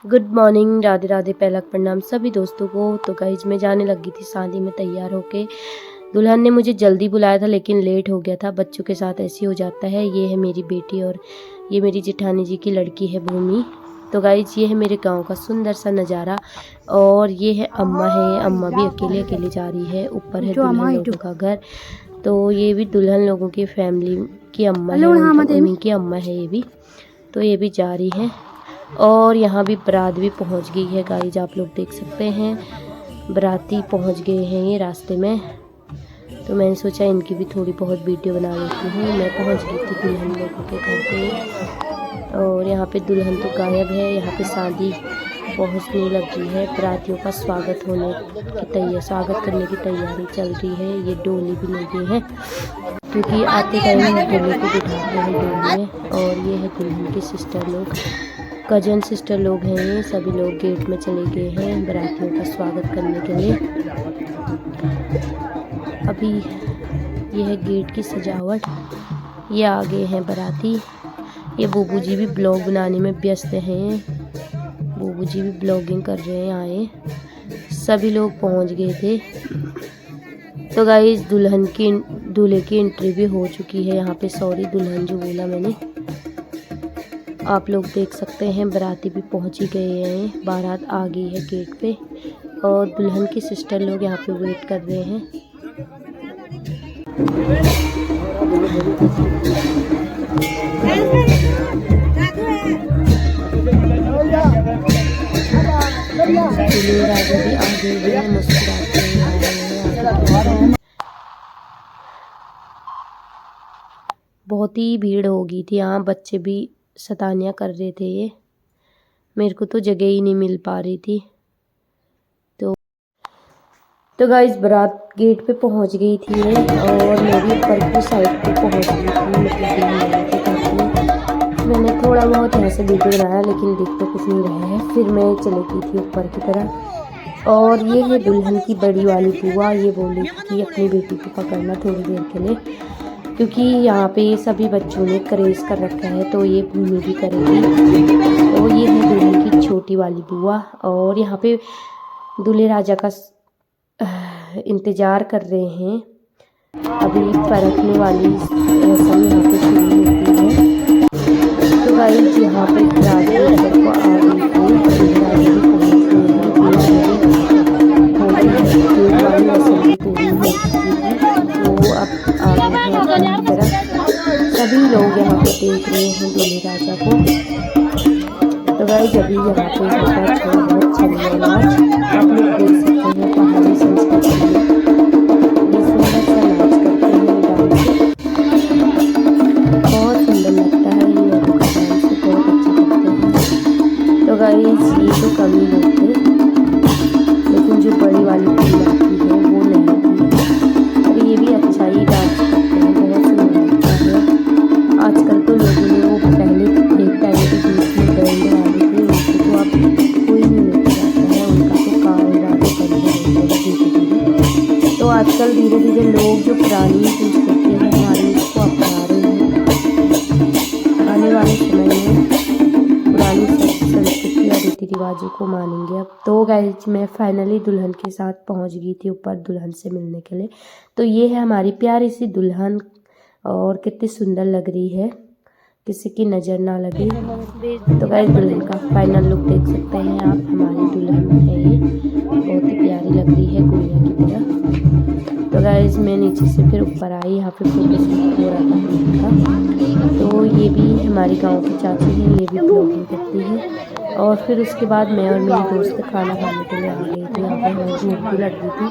Good morning, Radhe Radhe, पहला प्रणाम सभी दोस्तों को। तो गाइज मैं जाने लगी थी शादी में तैयार होके। दुल्हन ने मुझे जल्दी बुलाया था लेकिन लेट हो गया था। बच्चों के साथ ऐसे हो जाता है। ये है मेरी बेटी और ये मेरी जेठानी जी की लड़की है भूमि। तो गाइज ये है मेरे गांव का सुंदर सा नज़ारा। और ये है अम्मा है, अम्मा भी अकेले अकेले जा रही है। ऊपर है दुल्हन लोगों का घर। तो ये भी दुल्हन लोगों की फैमिली की अम्मा है, उन्हीं की अम्मा है ये भी। तो ये भी जा रही है और यहाँ भी बारात भी पहुँच गई है गाइज, आप लोग देख सकते हैं बाराती पहुँच गए हैं ये रास्ते में। तो मैंने सोचा इनकी भी थोड़ी बहुत वीडियो बना लेती हूँ। मैं पहुँच गई थी दुल्हन लोगों के घर पे और यहाँ पे दुल्हन तो गायब है। यहाँ पे शादी पहुँचने लगी है। बारातियों का स्वागत करने की तैयारी चल रही है। ये डोली भी लगी है क्योंकि आते टाइम डोली को बिठाते हैं डोली में। और ये है दुल्हन की सिस्टर लोग, कजन सिस्टर लोग हैं। ये सभी लोग गेट में चले गए हैं बारातियों का स्वागत करने के लिए। अभी ये है गेट की सजावट। ये आ गए हैं बाराती। ये बूबू जी भी ब्लॉग बनाने में व्यस्त हैं। बूबू जी भी ब्लॉगिंग कर रहे हैं। आए सभी लोग पहुंच गए थे। तो गाइस दूल्हे की एंट्री भी हो चुकी है यहाँ पे। सॉरी दुल्हन जो बोला मैंने, आप लोग देख सकते हैं बाराती भी पहुंच ही गए हैं। बारात आ गई है गेट पे और दुल्हन की सिस्टर लोग यहाँ पे वेट कर रहे हैं। दूल्हे राजा भी आ गए हैं, मुस्कुराते हुए आ रहे हैं। बहुत ही भीड़ हो गई थी यहाँ, बच्चे भी शैतानियाँ कर रहे थे। ये मेरे को तो जगह ही नहीं मिल पा रही थी। तो गाइस बारात गेट पे पहुंच गई थी और मैं भी ऊपर की साइड पे पहुंच गई थी। मैंने थोड़ा बहुत यहाँ से वीडियो बनाया लेकिन देख तो कुछ नहीं रहा है। फिर मैं चली गई थी ऊपर की तरफ। और ये है दुल्हन की बड़ी वाली बुआ। ये बोली कि अपनी बेटी को पकड़ना थोड़ी देर के लिए, क्योंकि यहाँ पे सभी बच्चों ने करेज कर रखा है तो ये भूमि भी करेगी। तो ये है दुल्हन की छोटी वाली बुआ और यहाँ पे दूल्हे राजा का इंतज़ार कर रहे हैं। अभी परखने वाली रस्म यहाँ पे शुरू होती है। तो गाइस यहाँ पे राजा को आ गई थी, राजा भी पहुँच गए हैं। तो अब आ गए हैं तरफ। सभी लोग यहाँ पे देख रहे हैं दूल्हे राजा को। तो गाइस अभी यहाँ पे होता है थोड़ा बहुत छल्ले नाच। आप लोग देख सकते हैं पहाड़ी संस्कृति में ये सुंदर सा नाच करते हैं, डांस बहुत सुंदर लगता है। ये लोगों का डांस बहुत अच्छा करते हैं। तो गाइस ये तो कम ही लोग थे लेकिन जो बड़ी वाली टीम आती है वो नहीं आती। और ये भी अच्छा ही डांस करते हैं, बहुत सुंदर लगता है। आजकल तो लोगों ने वो पहले एक टाइम के बीच में बैंड वाले थे, उनको तो अब कोई नहीं लेके जाता है। उनका तो कारोबार बंद हो गया धीरे। तो आजकल धीरे धीरे लोग जो पुरानी संस्कृति है हमारी उसको अपना रहे हैं। आने वाले समय में पुरानी संस्कृति और रीति रिवाजों को मानेंगे अब। तो गाइस मैं फाइनली दुल्हन के साथ पहुंच गई थी ऊपर दुल्हन से मिलने के लिए। तो ये है हमारी प्यारी सी दुल्हन और कितनी सुंदर लग रही है, किसी की नज़र ना लगे। तो गाइस दुल्हन का फाइनल लुक देख सकते हैं आप। हमारी दुल्हन है ये, बहुत ही प्यारी लग रही है गुड़िया की तरह। तो गाइस मैं नीचे से फिर ऊपर आई, यहाँ पे फोटोशूट हो रहा था दुल्हन का। तो ये भी हमारी गांव की चाची है, ये भी ब्लॉगिंग करती है। और फिर उसके बाद मैं और मेरी दोस्त खाना खाने के लिए आ गई थी। यहाँ पे हमारी भूख भी लग गई थी।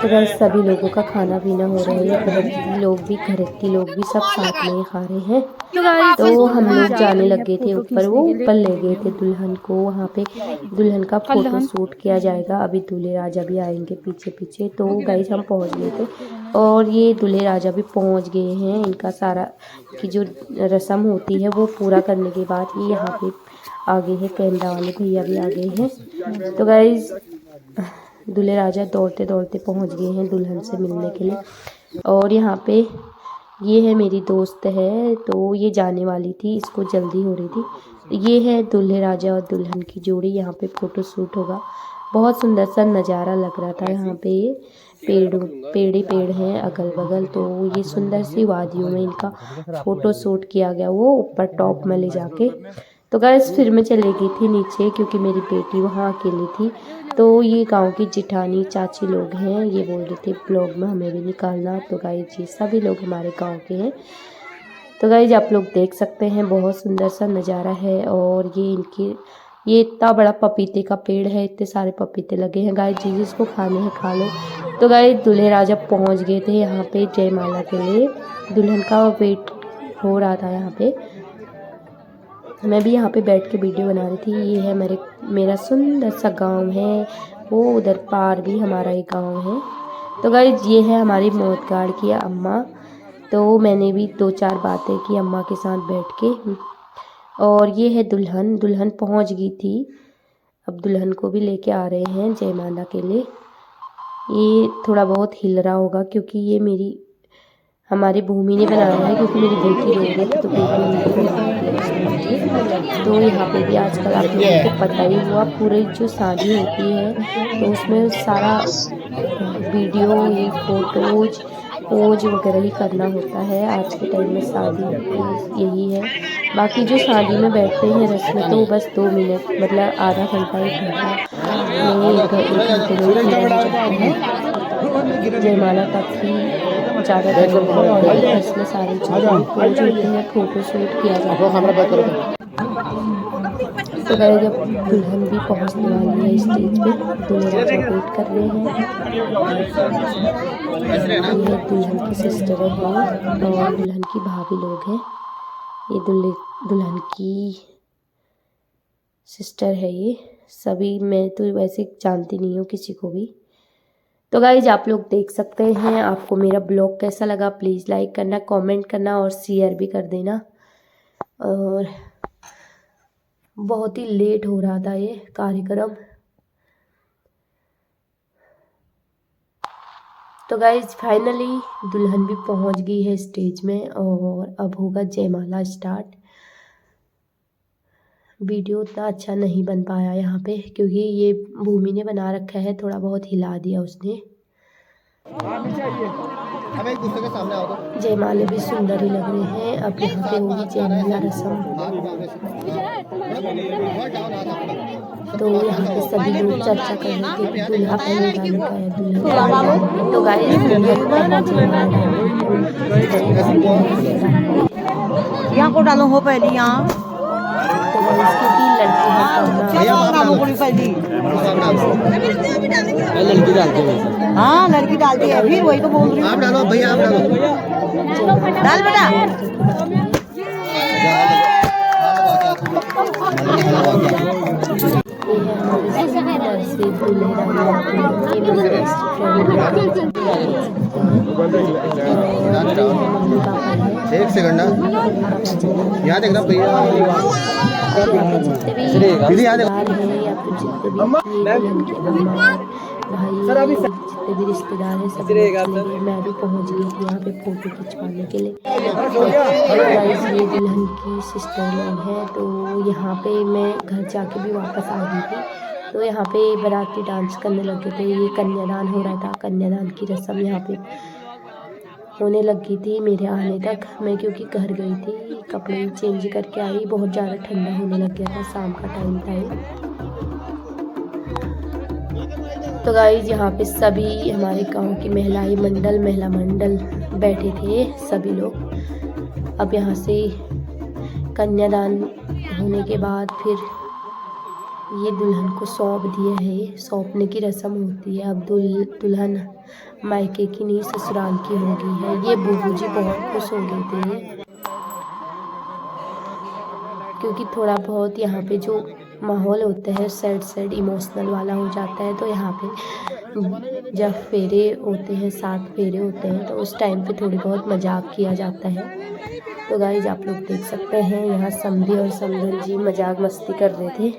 तो गाइस सभी लोगों का खाना पीना हो रहा है। घरेती लोग भी सब साथ में खा रहे हैं। तो हम लोग जाने लगे थे ऊपर, वो ऊपर ले गए थे दुल्हन को। वहाँ पे दुल्हन का फोटो शूट किया जाएगा। अभी दूल्हे राजा भी आएंगे पीछे पीछे। तो गाइस हम पहुँच गए थे और ये दूल्हे राजा भी पहुँच गए हैं। इनका सारा की जो रस्म होती है वो पूरा करने के बाद ये यहाँ पे आ गए हैं। कैमरा वाले भैया भी आ गए हैं। तो गाइस दूल्हे राजा दौड़ते दौड़ते पहुंच गए हैं दुल्हन से मिलने के लिए। और यहाँ पे ये है मेरी दोस्त है, तो ये जाने वाली थी, इसको जल्दी हो रही थी ये है दूल्हे राजा और दुल्हन की जोड़ी। यहाँ पे फ़ोटो शूट होगा। बहुत सुंदर सा नज़ारा लग रहा था। यहाँ पे पेड़ ही पेड़ हैं अगल बगल, तो ये सुंदर सी वादियों में इनका फ़ोटो शूट किया गया, वो ऊपर टॉप में ले जाके। तो गाइस फिर मैं चली गई थी नीचे क्योंकि मेरी बेटी वहाँ अकेली थी। तो ये गांव की जिठानी चाची लोग हैं, ये बोल रहे थे ब्लॉग में हमें भी निकालना। तो गाइस ये सभी लोग हमारे गांव के हैं। तो गाइस आप लोग देख सकते हैं बहुत सुंदर सा नज़ारा है। और ये इतना बड़ा पपीते का पेड़ है, इतने सारे पपीते लगे हैं। गाइस जिसको खाने हैं खा लो। तो गाइस दूल्हे राजा पहुंच गए थे यहाँ पे जयमाला के लिए। दुल्हन का वेट हो रहा था यहाँ पे। मैं भी यहाँ पे बैठ के वीडियो बना रही थी। ये है मेरा सुंदर सा गांव है, वो उधर पार भी हमारा एक गांव है। तो गाइस ये है हमारी मोदगाड़ की अम्मा। तो मैंने भी 2-4 बातें की अम्मा के साथ बैठ के। और ये है दुल्हन पहुंच गई थी। अब दुल्हन को भी लेके आ रहे हैं जयमाला के लिए। ये थोड़ा बहुत हिल रहा होगा क्योंकि ये हमारी भूमि ने बनाया है, क्योंकि मेरी बेटी रो रही थी तो बेटी ने बना दिया। तो यहाँ पे भी आजकल आप लोगों को पता ही हुआ, पूरी जो शादी होती है तो उसमें सारा वीडियो, ये फोटोज पोज वगैरह ही करना होता है। आज के टाइम में शादी यही है। बाकी जो शादी में बैठते हैं रस्म तो बस 2 मिनट, मतलब आधा घंटा 1 घंटा में, 1 घंटे में पूरा हो जाता है। जयमाला तक ही ज़्यादा इसमें सारी चीज़ें पोज होते हैं, फ़ोटो शूट किया जाता है। तो गाइस जब दुल्हन भी पहुंचने वाली है स्टेज पे, दूल्हे राजा वेट कर रहे हैं। ये दुल्हन की सिस्टर है और दुल्हन की भाभी लोग हैं। ये दुल्हन की सिस्टर है। ये सभी मैं तो वैसे जानती नहीं हूँ किसी को भी। तो गाइज आप लोग देख सकते हैं। आपको मेरा ब्लॉग कैसा लगा प्लीज़ लाइक करना, कमेंट करना और शेयर भी कर देना। और बहुत ही लेट हो रहा था ये कार्यक्रम। तो गाइज फाइनली दुल्हन भी पहुंच गई है स्टेज में और अब होगा जयमाला स्टार्ट। वीडियो उतना अच्छा नहीं बन पाया यहाँ पे क्योंकि ये भूमि ने बना रखा है, थोड़ा बहुत हिला दिया उसने। जयमाले भी सुंदर ही लग रहे हैं। अब यहाँ पे होगी जयमाला रस्म। तो यहाँ पे सभी लोग चर्चा कर रहे थे कि दूल्हा पहले डालने का है, दुल्हन। तो गाइस यहाँ को डालो हो पहले यहाँ। तो गाइस क्योंकि लड़की डालती है। हाँ लड़की डालती है, फिर वही तो बोल रही हूँ। आप डालो भैया, आप डालो, डाल बेटा। एक सेकंड याद देखना भैया, दीदी याद भाई जितने भी रिश्तेदार हैं सब मैं भी पहुंच गई थी यहाँ पे फोटो खिंचवाने के लिए। ये दुल्हन की सिस्टर लोग हैं। तो यहाँ पे मैं घर जाके भी वापस आ गई थी। तो यहाँ पे बाराती डांस करने लगे थे। ये कन्यादान हो रहा था, कन्यादान की रस्म यहाँ पे होने लगी थी मेरे आने तक। मैं क्योंकि घर गई थी, कपड़े चेंज करके आई, बहुत ज़्यादा ठंडा होने लग गया था, शाम का टाइम था। तो गाइस यहाँ पे सभी हमारे गांव की महिला मंडल बैठे थे सभी लोग। अब यहाँ से कन्यादान होने के बाद फिर ये दुल्हन को सौंप दिया है। सौंपने की रस्म होती है। अब दुल्हन मायके की नहीं ससुराल की हो गई है। ये बूबू जी बहुत खुश हो गए थे क्योंकि थोड़ा बहुत यहाँ पे जो माहौल होता है सैड इमोशनल वाला हो जाता है। तो यहाँ पे जब फेरे होते हैं, 7 फेरे होते हैं, तो उस टाइम पे थोड़ी बहुत मजाक किया जाता है। तो गाइस आप लोग देख सकते हैं यहाँ समधी और समधन जी मजाक मस्ती कर रहे थे।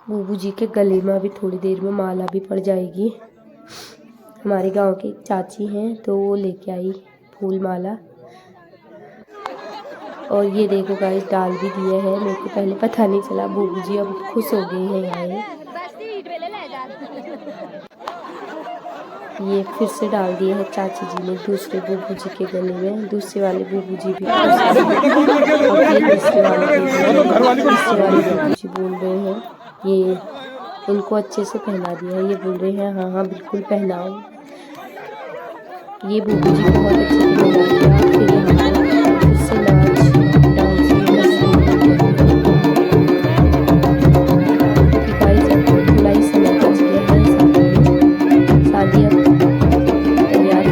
बूबू जी के गले में अभी थोड़ी देर में माला भी पड़ जाएगी। हमारे गांव की चाची हैं तो वो लेके आई फूल माला। और ये देखो गाइस डाल भी दिए हैं, मेरे को पहले पता नहीं चला। बूबू जी अब खुश हो गए हैं यहाँ। ये फिर से डाल दिए हैं चाची जी ने दूसरे बूबू जी के गले में। दूसरे वाले बूबू जी भी तीसरे वाले बूबू जी बोल रहे हैं ये इनको अच्छे से पहना दिया है। ये बोल रहे हैं हाँ हाँ बिल्कुल पहनाओ। ये बूबू जी को बहुत अच्छे से पहना दिया। फिर यहाँ फिर से नाच डांस थोड़ा ही समय बच गया है शादी अब तैयार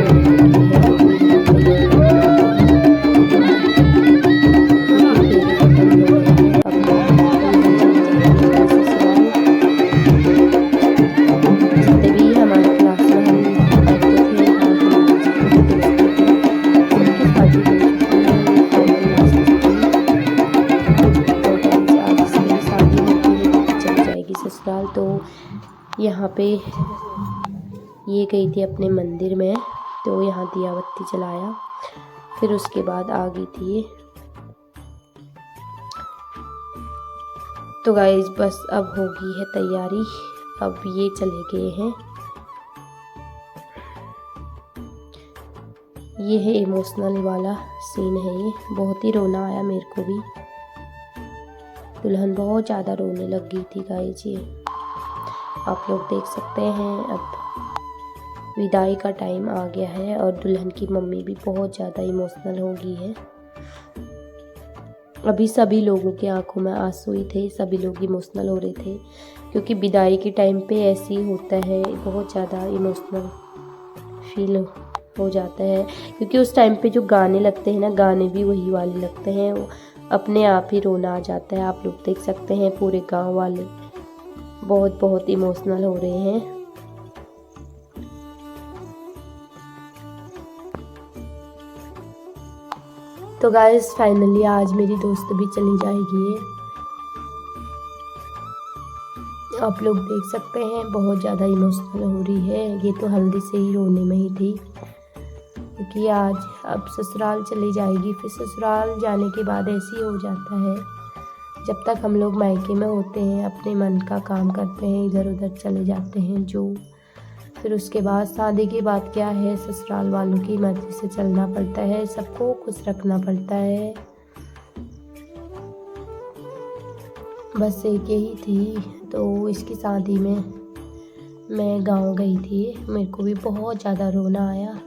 जितने भी हमारे क्लास में हम पढ़ते थे चल जाएगी ससुराल। तो यहाँ पे ये गई थी अपने मंदिर में, तो यहाँ दिया बत्ती जलाया। फिर उसके बाद आ गई थी। तो गाइस बस अब हो गई है तैयारी, अब ये चले गए हैं। ये है इमोशनल वाला सीन है, ये बहुत ही रोना आया मेरे को भी। दुल्हन बहुत ज़्यादा रोने लग गई थी गाइस। ये आप लोग देख सकते हैं। अब विदाई का टाइम आ गया है और दुल्हन की मम्मी भी बहुत ज़्यादा इमोशनल हो गई है। अभी सभी लोगों के आंखों में आंसू ही थे, सभी लोग इमोशनल हो रहे थे क्योंकि विदाई के टाइम पे ऐसे ही होता है, बहुत ज़्यादा इमोशनल फील हो जाता है। क्योंकि उस टाइम पे जो गाने लगते हैं ना, गाने भी वही वाले लगते हैं, वो अपने आप ही रोना आ जाता है। आप लोग देख सकते हैं पूरे गांव वाले बहुत इमोशनल हो रहे हैं। तो गाइस फाइनली आज मेरी दोस्त भी चली जाएगी। आप लोग देख सकते हैं बहुत ज़्यादा इमोशनल हो रही है। ये तो हल्दी से ही रोने में ही थी क्योंकि आज अब ससुराल चली जाएगी। फिर ससुराल जाने के बाद ऐसे ही हो जाता है, जब तक हम लोग मायके में होते हैं अपने मन का काम करते हैं, इधर उधर चले जाते हैं जो। फिर उसके बाद शादी की बात क्या है, ससुराल वालों की मर्जी से चलना पड़ता है, सबको खुश रखना पड़ता है। बस एक यही थी। तो इसकी शादी में मैं गांव गई थी, मेरे को भी बहुत ज़्यादा रोना आया।